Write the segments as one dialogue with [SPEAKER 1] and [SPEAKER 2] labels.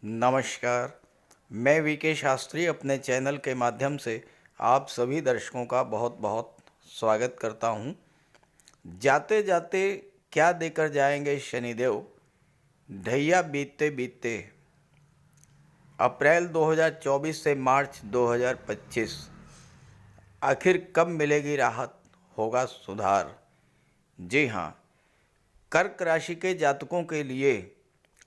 [SPEAKER 1] नमस्कार। मैं वीके शास्त्री अपने चैनल के माध्यम से आप सभी दर्शकों का बहुत बहुत स्वागत करता हूं। जाते जाते क्या देकर जाएंगे शनिदेव, ढैया बीतते बीतते। अप्रैल 2024 से मार्च 2025, आखिर कब मिलेगी राहत, होगा सुधार। जी हाँ, कर्क राशि के जातकों के लिए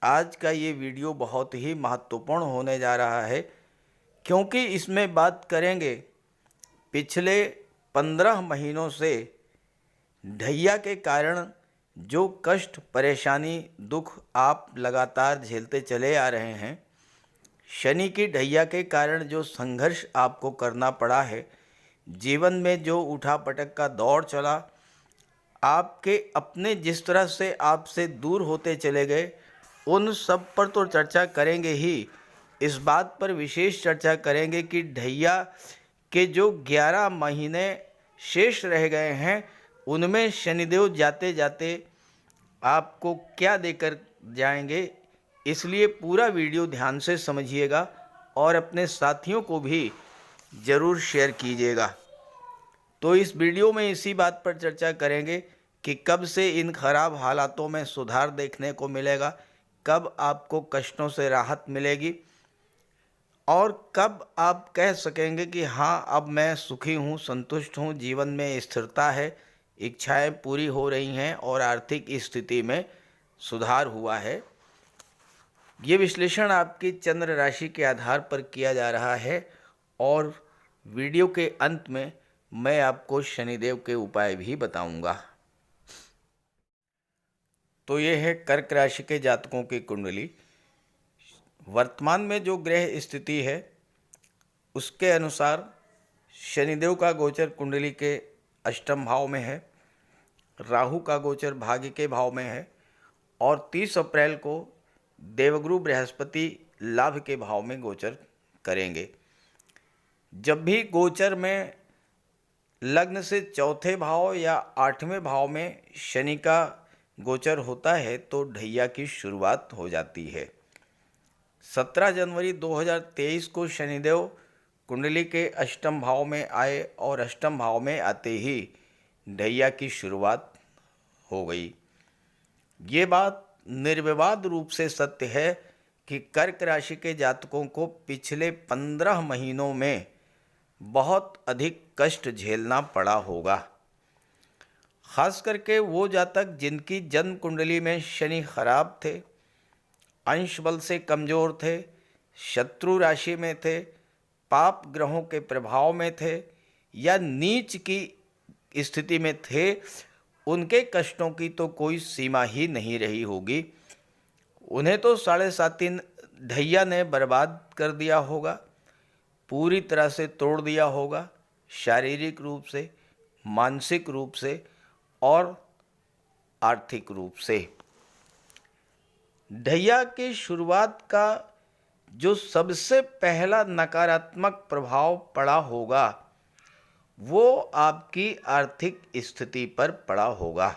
[SPEAKER 1] आज का ये वीडियो बहुत ही महत्वपूर्ण होने जा रहा है, क्योंकि इसमें बात करेंगे पिछले 15 महीनों से ढैया के कारण जो कष्ट, परेशानी, दुख आप लगातार झेलते चले आ रहे हैं। शनि की ढैया के कारण जो संघर्ष आपको करना पड़ा है, जीवन में जो उठापटक का दौर चला, आपके अपने जिस तरह से आपसे दूर होते चले गए, उन सब पर तो चर्चा करेंगे ही। इस बात पर विशेष चर्चा करेंगे कि ढैया के जो 11 महीने शेष रह गए हैं, उनमें शनिदेव जाते जाते आपको क्या देकर जाएंगे। इसलिए पूरा वीडियो ध्यान से समझिएगा और अपने साथियों को भी ज़रूर शेयर कीजिएगा। तो इस वीडियो में इसी बात पर चर्चा करेंगे कि कब से इन खराब हालातों में सुधार देखने को मिलेगा, कब आपको कष्टों से राहत मिलेगी और कब आप कह सकेंगे कि हाँ, अब मैं सुखी हूँ, संतुष्ट हूँ, जीवन में स्थिरता है, इच्छाएं पूरी हो रही हैं और आर्थिक स्थिति में सुधार हुआ है। ये विश्लेषण आपकी चंद्र राशि के आधार पर किया जा रहा है और वीडियो के अंत में मैं आपको शनिदेव के उपाय भी बताऊंगा। तो ये है कर्क राशि के जातकों की कुंडली। वर्तमान में जो ग्रह स्थिति है उसके अनुसार शनिदेव का गोचर कुंडली के अष्टम भाव में है, राहु का गोचर भाग्य के भाव में है और 30 अप्रैल को देवगुरु बृहस्पति लाभ के भाव में गोचर करेंगे। जब भी गोचर में लग्न से चौथे भाव या 8वें भाव में शनि का गोचर होता है तो ढैया की शुरुआत हो जाती है। 17 जनवरी 2023 को शनिदेव कुंडली के अष्टम भाव में आए और अष्टम भाव में आते ही ढैया की शुरुआत हो गई। ये बात निर्विवाद रूप से सत्य है कि कर्क राशि के जातकों को पिछले 15 महीनों में बहुत अधिक कष्ट झेलना पड़ा होगा। खास करके वो जातक जिनकी जन्म कुंडली में शनि खराब थे, अंश बल से कमज़ोर थे, शत्रु राशि में थे, पाप ग्रहों के प्रभाव में थे या नीच की स्थिति में थे, उनके कष्टों की तो कोई सीमा ही नहीं रही होगी। उन्हें तो 7.5 ढैया ने बर्बाद कर दिया होगा, पूरी तरह से तोड़ दिया होगा, शारीरिक रूप से, मानसिक रूप से और आर्थिक रूप से। ढैया की शुरुआत का जो सबसे पहला नकारात्मक प्रभाव पड़ा होगा वो आपकी आर्थिक स्थिति पर पड़ा होगा।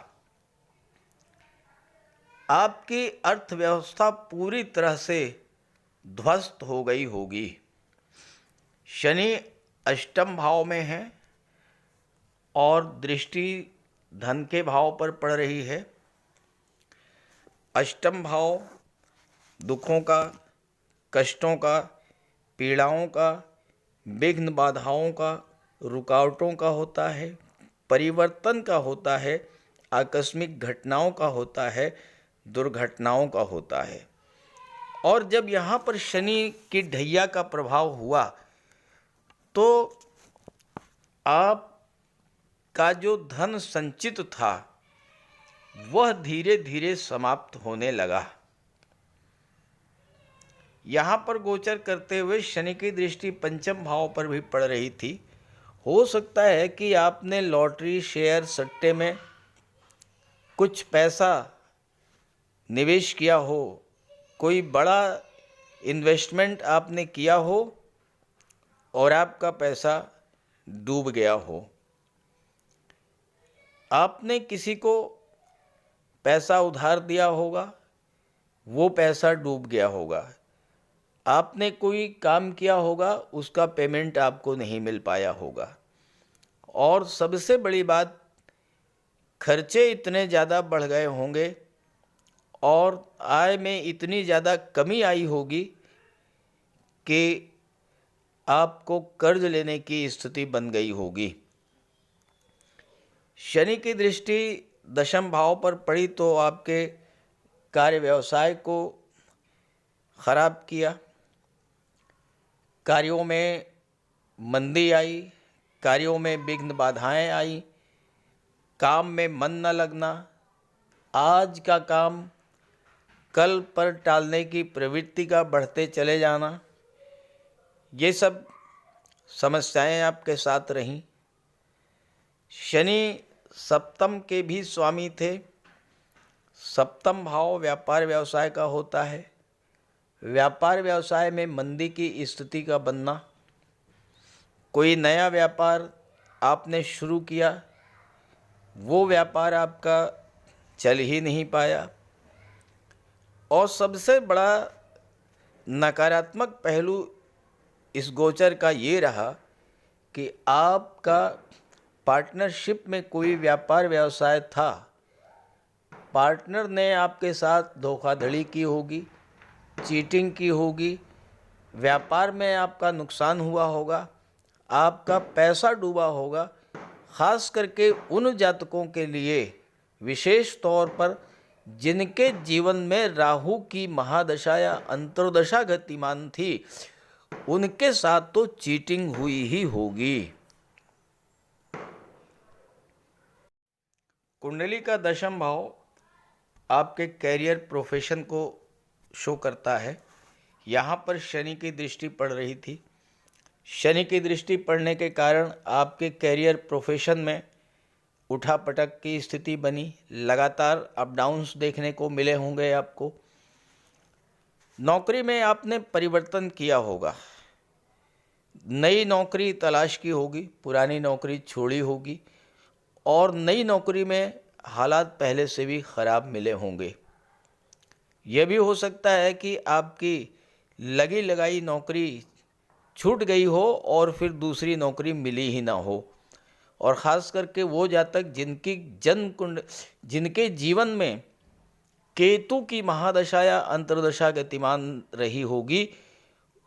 [SPEAKER 1] आपकी अर्थव्यवस्था पूरी तरह से ध्वस्त हो गई होगी। शनि अष्टम भाव में है और दृष्टि धन के भाव पर पड़ रही है। अष्टम भाव दुखों का, कष्टों का, पीड़ाओं का, विघ्न बाधाओं का, रुकावटों का होता है, परिवर्तन का होता है, आकस्मिक घटनाओं का होता है, दुर्घटनाओं का होता है। और जब यहाँ पर शनि की ढैया का प्रभाव हुआ तो आपका जो धन संचित था वह धीरे धीरे समाप्त होने लगा। यहाँ पर गोचर करते हुए शनि की दृष्टि पंचम भाव पर भी पड़ रही थी। हो सकता है कि आपने लॉटरी, शेयर, सट्टे में कुछ पैसा निवेश किया हो, कोई बड़ा इन्वेस्टमेंट आपने किया हो और आपका पैसा डूब गया हो। आपने किसी को पैसा उधार दिया होगा, वो पैसा डूब गया होगा। आपने कोई काम किया होगा, उसका पेमेंट आपको नहीं मिल पाया होगा। और सबसे बड़ी बात, खर्चे इतने ज़्यादा बढ़ गए होंगे और आय में इतनी ज़्यादा कमी आई होगी कि आपको कर्ज लेने की स्थिति बन गई होगी। शनि की दृष्टि दशम भाव पर पड़ी तो आपके कार्य व्यवसाय को खराब किया, कार्यों में मंदी आई, कार्यों में विघ्न बाधाएं आई, काम में मन न लगना, आज का काम कल पर टालने की प्रवृत्ति का बढ़ते चले जाना, ये सब समस्याएं आपके साथ रहीं। शनि सप्तम के भी स्वामी थे। सप्तम भाव व्यापार व्यवसाय का होता है। व्यापार व्यवसाय में मंदी की स्थिति का बनना, कोई नया व्यापार आपने शुरू किया, वो व्यापार आपका चल ही नहीं पाया। और सबसे बड़ा नकारात्मक पहलू इस गोचर का ये रहा कि आपका पार्टनरशिप में कोई व्यापार व्यवसाय था, पार्टनर ने आपके साथ धोखाधड़ी की होगी, चीटिंग की होगी, व्यापार में आपका नुकसान हुआ होगा, आपका पैसा डूबा होगा। ख़ास करके उन जातकों के लिए विशेष तौर पर जिनके जीवन में राहु की महादशा या अंतर्दशा गतिमान थी, उनके साथ तो चीटिंग हुई ही होगी। कुंडली का दशम भाव आपके कैरियर प्रोफेशन को शो करता है। यहाँ पर शनि की दृष्टि पड़ रही थी। शनि की दृष्टि पड़ने के कारण आपके कैरियर प्रोफेशन में उठापटक की स्थिति बनी, लगातार अप डाउन्स देखने को मिले होंगे आपको। नौकरी में आपने परिवर्तन किया होगा, नई नौकरी तलाश की होगी, पुरानी नौकरी छोड़ी होगी और नई नौकरी में हालात पहले से भी ख़राब मिले होंगे। यह भी हो सकता है कि आपकी लगी लगाई नौकरी छूट गई हो और फिर दूसरी नौकरी मिली ही ना हो। और ख़ास करके वो जातक जिनके जीवन में केतु की महादशा या अंतर्दशा गतिमान रही होगी,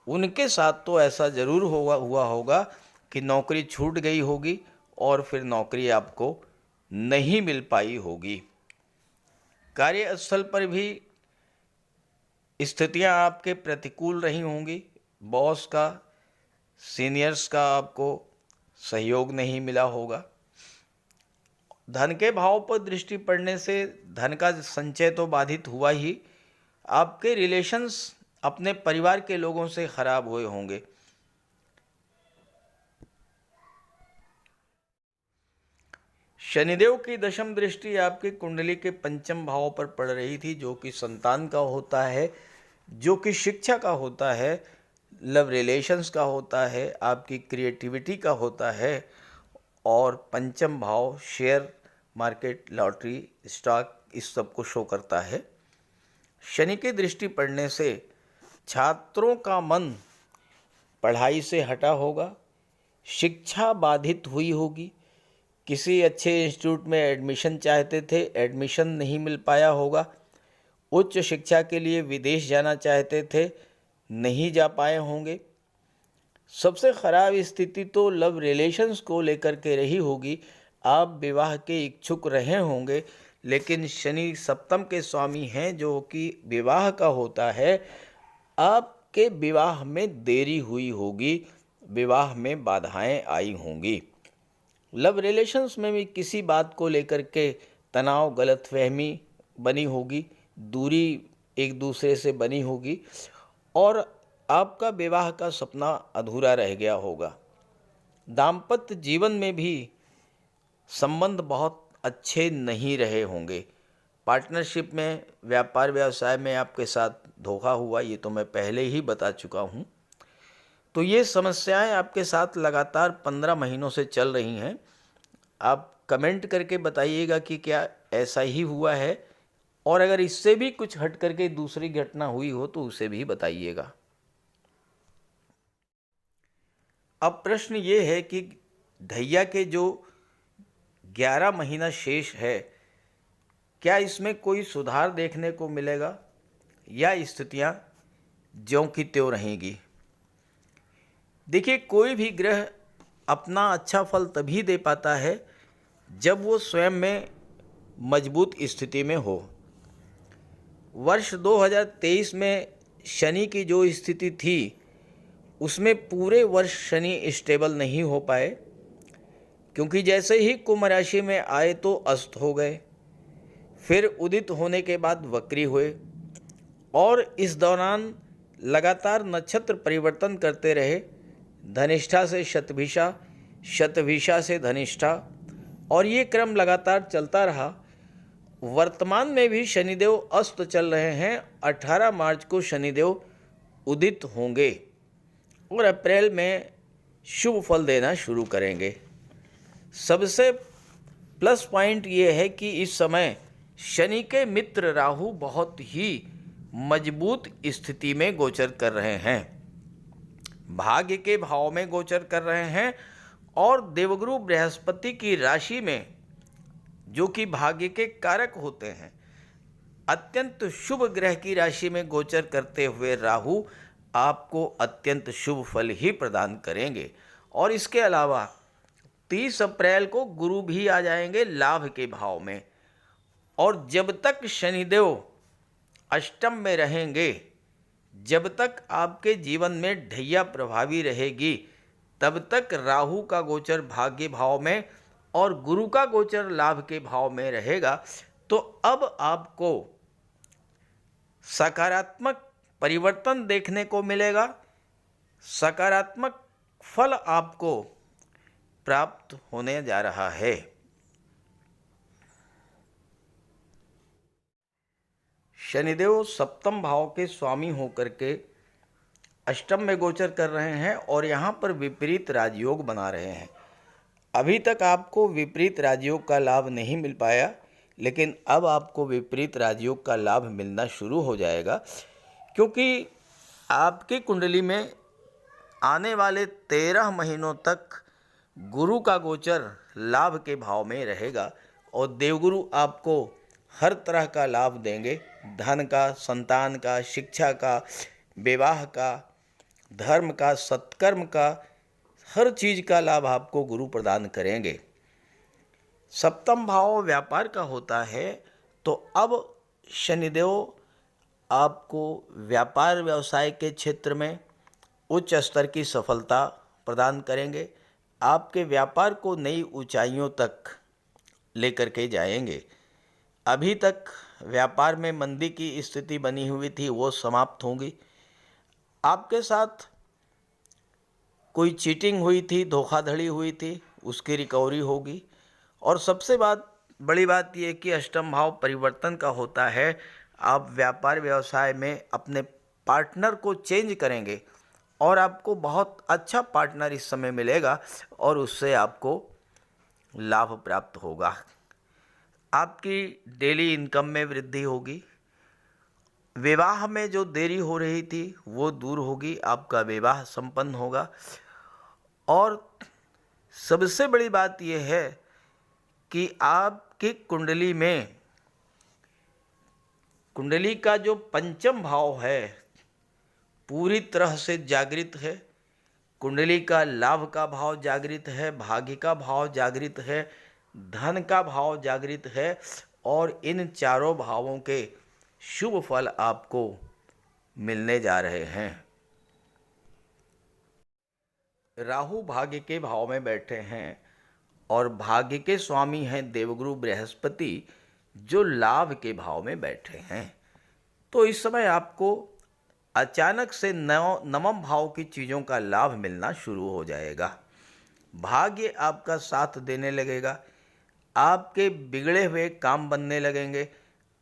[SPEAKER 1] उनके साथ तो ऐसा ज़रूर हुआ होगा कि नौकरी छूट गई होगी और फिर नौकरी आपको नहीं मिल पाई होगी। कार्यस्थल पर भी स्थितियां आपके प्रतिकूल रही होंगी। बॉस का, सीनियर्स का आपको सहयोग नहीं मिला होगा। धन के भाव पर दृष्टि पड़ने से धन का संचय तो बाधित हुआ ही, आपके रिलेशंस अपने परिवार के लोगों से खराब हुए होंगे। शनिदेव की दशम दृष्टि आपकी कुंडली के पंचम भाव पर पड़ रही थी, जो कि संतान का होता है, जो कि शिक्षा का होता है, लव रिलेशंस का होता है, आपकी क्रिएटिविटी का होता है। और पंचम भाव शेयर मार्केट, लॉटरी, स्टॉक, इस सब को शो करता है। शनि की दृष्टि पड़ने से छात्रों का मन पढ़ाई से हटा होगा, शिक्षा बाधित हुई होगी। किसी अच्छे इंस्टीट्यूट में एडमिशन चाहते थे, एडमिशन नहीं मिल पाया होगा। उच्च शिक्षा के लिए विदेश जाना चाहते थे, नहीं जा पाए होंगे। सबसे ख़राब स्थिति तो लव रिलेशंस को लेकर के रही होगी। आप विवाह के इच्छुक रहे होंगे, लेकिन शनि सप्तम के स्वामी हैं, जो कि विवाह का होता है। आपके विवाह में देरी हुई होगी, विवाह में बाधाएं आई होंगी। लव रिलेशंस में भी किसी बात को लेकर के तनाव, गलतफहमी बनी होगी, दूरी एक दूसरे से बनी होगी और आपका विवाह का सपना अधूरा रह गया होगा। दाम्पत्य जीवन में भी संबंध बहुत अच्छे नहीं रहे होंगे। पार्टनरशिप में, व्यापार व्यवसाय में आपके साथ धोखा हुआ, ये तो मैं पहले ही बता चुका हूँ। तो ये समस्याएं आपके साथ लगातार 15 महीनों से चल रही हैं। आप कमेंट करके बताइएगा कि क्या ऐसा ही हुआ है, और अगर इससे भी कुछ हट करके दूसरी घटना हुई हो तो उसे भी बताइएगा। अब प्रश्न ये है कि ढैया के जो 11 महीना शेष है, क्या इसमें कोई सुधार देखने को मिलेगा या स्थितियां ज्यों की त्यों रहेंगी। देखिए, कोई भी ग्रह अपना अच्छा फल तभी दे पाता है जब वो स्वयं में मजबूत स्थिति में हो। वर्ष 2023 में शनि की जो स्थिति थी, उसमें पूरे वर्ष शनि स्टेबल नहीं हो पाए, क्योंकि जैसे ही कुंभ राशि में आए तो अस्त हो गए, फिर उदित होने के बाद वक्री हुए और इस दौरान लगातार नक्षत्र परिवर्तन करते रहे। धनिष्ठा से शतभिषा, शतभिषा से धनिष्ठा, और ये क्रम लगातार चलता रहा। वर्तमान में भी शनिदेव अस्त चल रहे हैं। 18 मार्च को शनिदेव उदित होंगे और अप्रैल में शुभ फल देना शुरू करेंगे। सबसे प्लस पॉइंट ये है कि इस समय शनि के मित्र राहु बहुत ही मजबूत स्थिति में गोचर कर रहे हैं, भाग्य के भाव में गोचर कर रहे हैं, और देवगुरु बृहस्पति की राशि में, जो कि भाग्य के कारक होते हैं, अत्यंत शुभ ग्रह की राशि में गोचर करते हुए राहु आपको अत्यंत शुभ फल ही प्रदान करेंगे। और इसके अलावा 30 अप्रैल को गुरु भी आ जाएंगे लाभ के भाव में, और जब तक शनिदेव अष्टम में रहेंगे, जब तक आपके जीवन में ढैया प्रभावी रहेगी, तब तक राहु का गोचर भाग्य भाव में और गुरु का गोचर लाभ के भाव में रहेगा। तो अब आपको सकारात्मक परिवर्तन देखने को मिलेगा, सकारात्मक फल आपको प्राप्त होने जा रहा है। शनिदेव सप्तम भाव के स्वामी होकर के अष्टम में गोचर कर रहे हैं और यहाँ पर विपरीत राजयोग बना रहे हैं। अभी तक आपको विपरीत राजयोग का लाभ नहीं मिल पाया, लेकिन अब आपको विपरीत राजयोग का लाभ मिलना शुरू हो जाएगा, क्योंकि आपकी कुंडली में आने वाले 13 महीनों तक गुरु का गोचर लाभ के भाव में रहेगा और देवगुरु आपको हर तरह का लाभ देंगे। धन का, संतान का, शिक्षा का, विवाह का, धर्म का, सत्कर्म का, हर चीज़ का लाभ आपको गुरु प्रदान करेंगे। सप्तम भाव व्यापार का होता है, तो अब शनिदेव आपको व्यापार व्यवसाय के क्षेत्र में उच्च स्तर की सफलता प्रदान करेंगे, आपके व्यापार को नई ऊंचाइयों तक लेकर के जाएंगे। अभी तक व्यापार में मंदी की स्थिति बनी हुई थी, वो समाप्त होगी। आपके साथ कोई चीटिंग हुई थी, धोखाधड़ी हुई थी, उसकी रिकवरी होगी। और सबसे बड़ी बात यह कि अष्टम भाव परिवर्तन का होता है। आप व्यापार व्यवसाय में अपने पार्टनर को चेंज करेंगे और आपको बहुत अच्छा पार्टनर इस समय मिलेगा और उससे आपको लाभ प्राप्त होगा। आपकी डेली इनकम में वृद्धि होगी। विवाह में जो देरी हो रही थी वो दूर होगी, आपका विवाह संपन्न होगा। और सबसे बड़ी बात यह है कि आपकी कुंडली का जो पंचम भाव है पूरी तरह से जागृत है। कुंडली का लाभ का भाव जागृत है, भाग्य का भाव जागृत है, धन का भाव जागृत है, और इन चारों भावों के शुभ फल आपको मिलने जा रहे हैं। राहु भाग्य के भाव में बैठे हैं और भाग्य के स्वामी हैं देवगुरु बृहस्पति, जो लाभ के भाव में बैठे हैं। तो इस समय आपको अचानक से नवम भाव की चीज़ों का लाभ मिलना शुरू हो जाएगा। भाग्य आपका साथ देने लगेगा, आपके बिगड़े हुए काम बनने लगेंगे,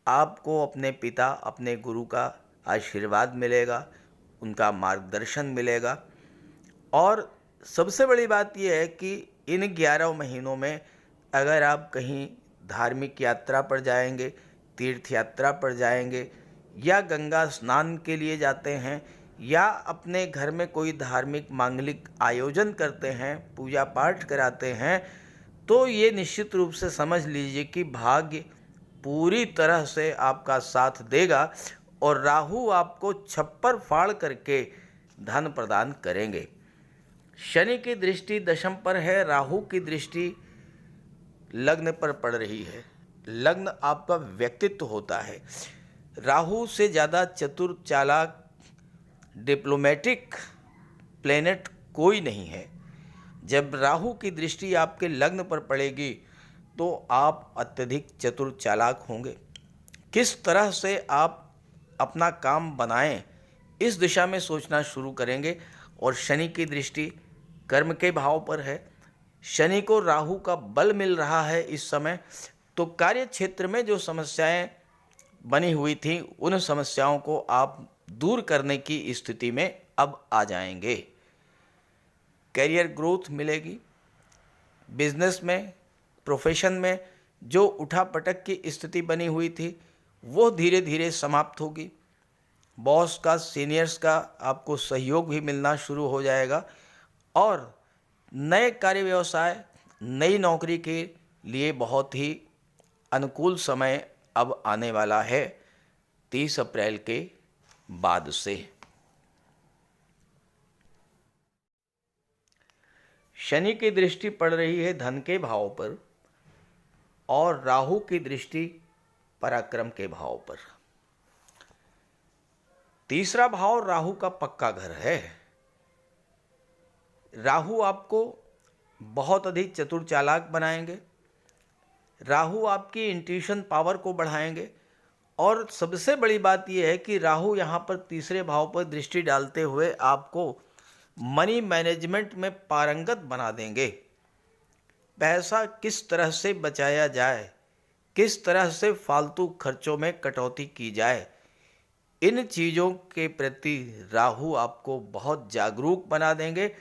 [SPEAKER 1] आपको अपने पिता, अपने गुरु का आशीर्वाद मिलेगा, उनका मार्गदर्शन मिलेगा। और सबसे बड़ी बात यह है कि इन 11 महीनों में अगर आप कहीं धार्मिक यात्रा पर जाएंगे, तीर्थ यात्रा पर जाएंगे, या गंगा स्नान के लिए जाते हैं, या अपने घर में कोई धार्मिक मांगलिक आयोजन करते हैं, पूजा पाठ कराते हैं, तो ये निश्चित रूप से समझ लीजिए कि भाग्य पूरी तरह से आपका साथ देगा और राहु आपको छप्पर फाड़ करके धन प्रदान करेंगे। शनि की दृष्टि दशम पर है, राहु की दृष्टि लग्न पर पड़ रही है। लग्न आपका व्यक्तित्व होता है। राहु से ज़्यादा चतुर, चालाक, डिप्लोमेटिक प्लेनेट कोई नहीं है। जब राहु की दृष्टि आपके लग्न पर पड़ेगी तो आप अत्यधिक चतुर चालाक होंगे। किस तरह से आप अपना काम बनाएं, इस दिशा में सोचना शुरू करेंगे। और शनि की दृष्टि कर्म के भाव पर है। शनि को राहु का बल मिल रहा है इस समय, तो कार्य क्षेत्र में जो समस्याएं बनी हुई थी, उन समस्याओं को आप दूर करने की स्थिति में अब आ जाएंगे। कैरियर ग्रोथ मिलेगी। बिजनेस में, प्रोफेशन में जो उठापटक की स्थिति बनी हुई थी, वो धीरे धीरे समाप्त होगी। बॉस का, सीनियर्स का आपको सहयोग भी मिलना शुरू हो जाएगा और नए कार्य व्यवसाय, नई नौकरी के लिए बहुत ही अनुकूल समय अब आने वाला है 30 अप्रैल के बाद से। शनि की दृष्टि पड़ रही है धन के भाव पर और राहु की दृष्टि पराक्रम के भाव पर। तीसरा भाव राहु का पक्का घर है। राहु आपको बहुत अधिक चतुर चालाक बनाएंगे। राहु आपकी इंट्यूशन पावर को बढ़ाएंगे और सबसे बड़ी बात यह है कि राहु यहाँ पर तीसरे भाव पर दृष्टि डालते हुए आपको मनी मैनेजमेंट में पारंगत बना देंगे। पैसा किस तरह से बचाया जाए, किस तरह से फालतू खर्चों में कटौती की जाए, इन चीज़ों के प्रति राहु आपको बहुत जागरूक बना देंगे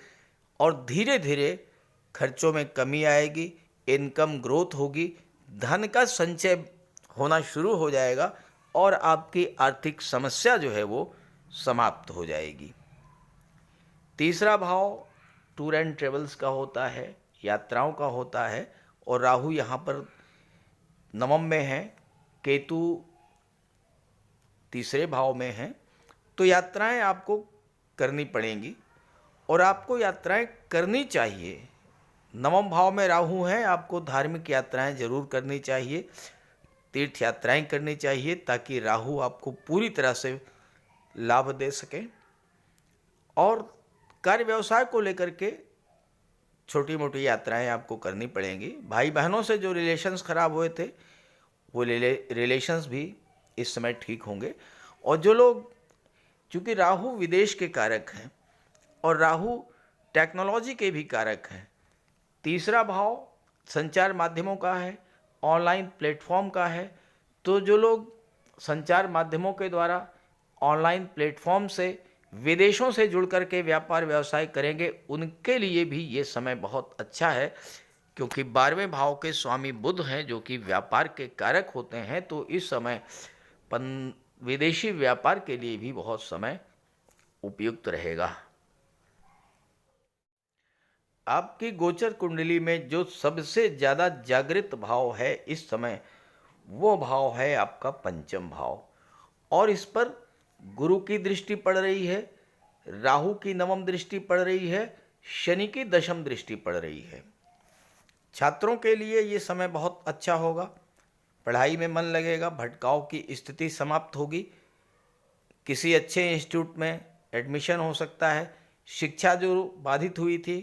[SPEAKER 1] और धीरे धीरे खर्चों में कमी आएगी, इनकम ग्रोथ होगी, धन का संचय होना शुरू हो जाएगा और आपकी आर्थिक समस्या जो है वो समाप्त हो जाएगी। तीसरा भाव टूर एंड ट्रेवल्स का होता है, यात्राओं का होता है और राहु यहाँ पर नवम में है, केतु तीसरे भाव में है, तो यात्राएं आपको करनी पड़ेंगी और आपको यात्राएं करनी चाहिए। नवम भाव में राहु है, आपको धार्मिक यात्राएं जरूर करनी चाहिए, तीर्थ यात्राएं करनी चाहिए ताकि राहु आपको पूरी तरह से लाभ दे सके। और कार्य व्यवसाय को लेकर के छोटी मोटी यात्राएं आपको करनी पड़ेंगी। भाई बहनों से जो रिलेशंस खराब हुए थे, वो रिलेशंस भी इस समय ठीक होंगे। और जो लोग, चूँकि राहु विदेश के कारक हैं और राहु टेक्नोलॉजी के भी कारक हैं, तीसरा भाव संचार माध्यमों का है, ऑनलाइन प्लेटफॉर्म का है, तो जो लोग संचार माध्यमों के द्वारा ऑनलाइन प्लेटफॉर्म से विदेशों से जुड़ कर के व्यापार व्यवसाय करेंगे, उनके लिए भी ये समय बहुत अच्छा है, क्योंकि 12वें भाव के स्वामी बुध हैं जो कि व्यापार के कारक होते हैं। तो इस समय विदेशी व्यापार के लिए भी बहुत समय उपयुक्त रहेगा। आपकी गोचर कुंडली में जो सबसे ज़्यादा जागृत भाव है इस समय, वो भाव है आपका पंचम भाव और इस पर गुरु की दृष्टि पड़ रही है, राहु की नवम दृष्टि पड़ रही है, शनि की दशम दृष्टि पड़ रही है। छात्रों के लिए ये समय बहुत अच्छा होगा, पढ़ाई में मन लगेगा, भटकाव की स्थिति समाप्त होगी, किसी अच्छे इंस्टीट्यूट में एडमिशन हो सकता है, शिक्षा जो बाधित हुई थी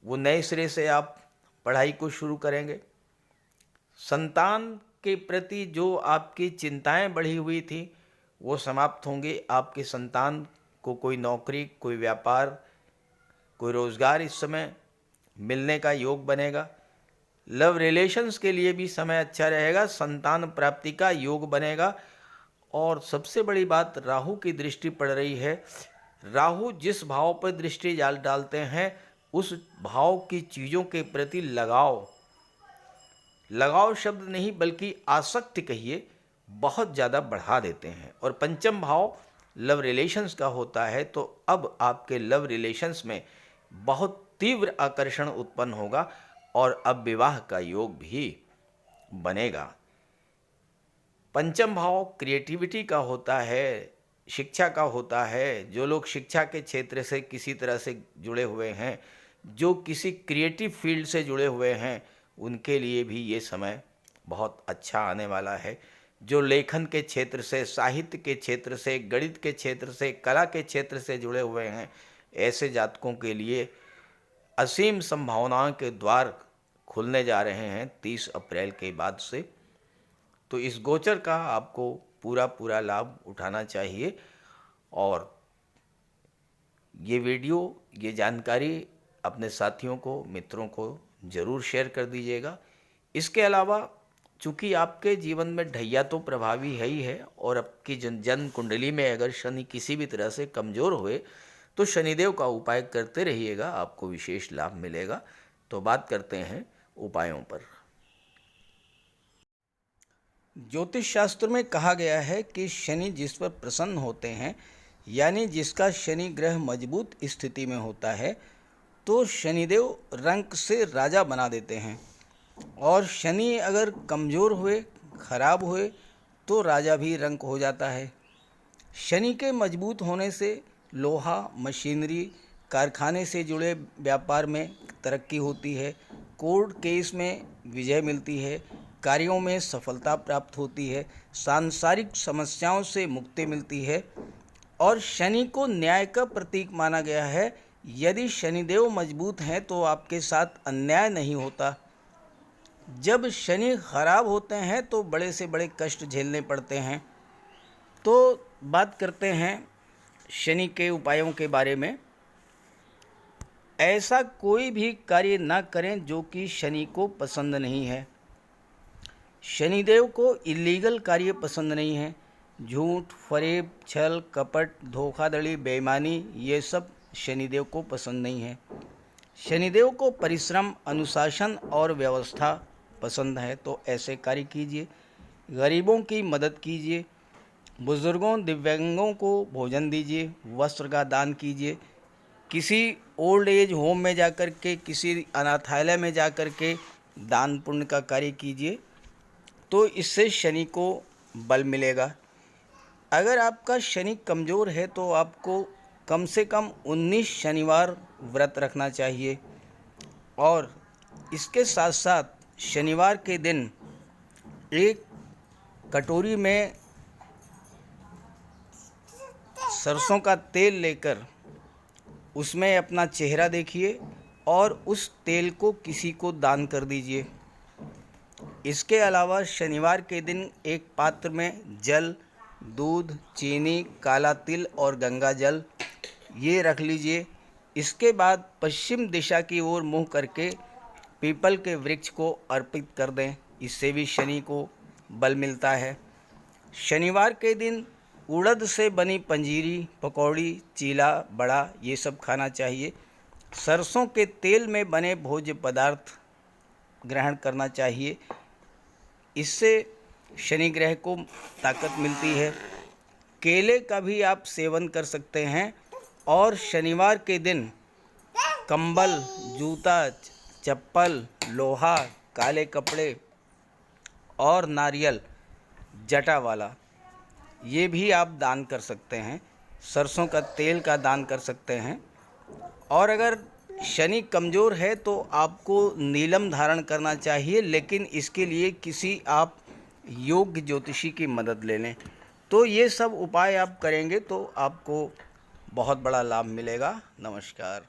[SPEAKER 1] वो नए सिरे से आप पढ़ाई को शुरू करेंगे। संतान के प्रति जो आपकी चिंताएं बढ़ी हुई थी वो समाप्त होंगी। आपके संतान को कोई नौकरी, कोई व्यापार, कोई रोज़गार इस समय मिलने का योग बनेगा। लव रिलेशंस के लिए भी समय अच्छा रहेगा, संतान प्राप्ति का योग बनेगा। और सबसे बड़ी बात, राहु की दृष्टि पड़ रही है। राहु जिस भाव पर दृष्टि डालते हैं उस भाव की चीज़ों के प्रति लगाव शब्द नहीं बल्कि आसक्ति कहिए, बहुत ज़्यादा बढ़ा देते हैं। और पंचम भाव लव रिलेशंस का होता है, तो अब आपके लव रिलेशंस में बहुत तीव्र आकर्षण उत्पन्न होगा और अब विवाह का योग भी बनेगा। पंचम भाव क्रिएटिविटी का होता है, शिक्षा का होता है। जो लोग शिक्षा के क्षेत्र से किसी तरह से जुड़े हुए हैं, जो किसी क्रिएटिव फील्ड से जुड़े हुए हैं, उनके लिए भी ये समय बहुत अच्छा आने वाला है। जो लेखन के क्षेत्र से, साहित्य के क्षेत्र से, गणित के क्षेत्र से, कला के क्षेत्र से जुड़े हुए हैं, ऐसे जातकों के लिए असीम संभावनाओं के द्वार खुलने जा रहे हैं 30 अप्रैल के बाद से। तो इस गोचर का आपको पूरा लाभ उठाना चाहिए और ये वीडियो, ये जानकारी अपने साथियों को, मित्रों को ज़रूर शेयर कर दीजिएगा। इसके अलावा चूँकि आपके जीवन में ढैया तो प्रभावी है ही है, और आपकी जन्म कुंडली में अगर शनि किसी भी तरह से कमज़ोर हुए तो शनिदेव का उपाय करते रहिएगा, आपको विशेष लाभ मिलेगा। तो बात करते हैं उपायों पर। ज्योतिष शास्त्र में कहा गया है कि शनि जिस पर प्रसन्न होते हैं, यानी जिसका शनि ग्रह मजबूत स्थिति में होता है, तो शनिदेव रंक से राजा बना देते हैं, और शनि अगर कमज़ोर हुए, खराब हुए, तो राजा भी रंक हो जाता है। शनि के मजबूत होने से लोहा, मशीनरी, कारखाने से जुड़े व्यापार में तरक्की होती है, कोर्ट केस में विजय मिलती है, कार्यों में सफलता प्राप्त होती है, सांसारिक समस्याओं से मुक्ति मिलती है। और शनि को न्याय का प्रतीक माना गया है। यदि शनिदेव मजबूत हैं तो आपके साथ अन्याय नहीं होता। जब शनि खराब होते हैं तो बड़े से बड़े कष्ट झेलने पड़ते हैं। तो बात करते हैं शनि के उपायों के बारे में। ऐसा कोई भी कार्य ना करें जो कि शनि को पसंद नहीं है। शनिदेव को इलीगल कार्य पसंद नहीं है। झूठ, फरेब, छल, कपट, धोखाधड़ी, बेईमानी, ये सब शनिदेव को पसंद नहीं है। शनिदेव को परिश्रम, अनुशासन और व्यवस्था पसंद है, तो ऐसे कार्य कीजिए। गरीबों की मदद कीजिए, बुजुर्गों, दिव्यांगों को भोजन दीजिए, वस्त्र का दान कीजिए, किसी ओल्ड एज होम में जाकर के, किसी अनाथालय में जाकर के दान पुण्य का कार्य कीजिए, तो इससे शनि को बल मिलेगा। अगर आपका शनि कमज़ोर है तो आपको कम से कम 19 शनिवार व्रत रखना चाहिए, और इसके साथ साथ शनिवार के दिन एक कटोरी में सरसों का तेल लेकर उसमें अपना चेहरा देखिए और उस तेल को किसी को दान कर दीजिए। इसके अलावा शनिवार के दिन एक पात्र में जल, दूध, चीनी, काला तिल और गंगा जल ये रख लीजिए। इसके बाद पश्चिम दिशा की ओर मुँह करके पीपल के वृक्ष को अर्पित कर दें, इससे भी शनि को बल मिलता है। शनिवार के दिन उड़द से बनी पंजीरी, पकौड़ी, चीला, बड़ा ये सब खाना चाहिए। सरसों के तेल में बने भोज्य पदार्थ ग्रहण करना चाहिए, इससे शनि ग्रह को ताकत मिलती है। केले का भी आप सेवन कर सकते हैं। और शनिवार के दिन कंबल, जूता, चप्पल, लोहा, काले कपड़े और नारियल जटा वाला ये भी आप दान कर सकते हैं। सरसों का तेल का दान कर सकते हैं। और अगर शनि कमज़ोर है तो आपको नीलम धारण करना चाहिए, लेकिन इसके लिए किसी आप योग्य ज्योतिषी की मदद ले लें। तो ये सब उपाय आप करेंगे तो आपको बहुत बड़ा लाभ मिलेगा। नमस्कार।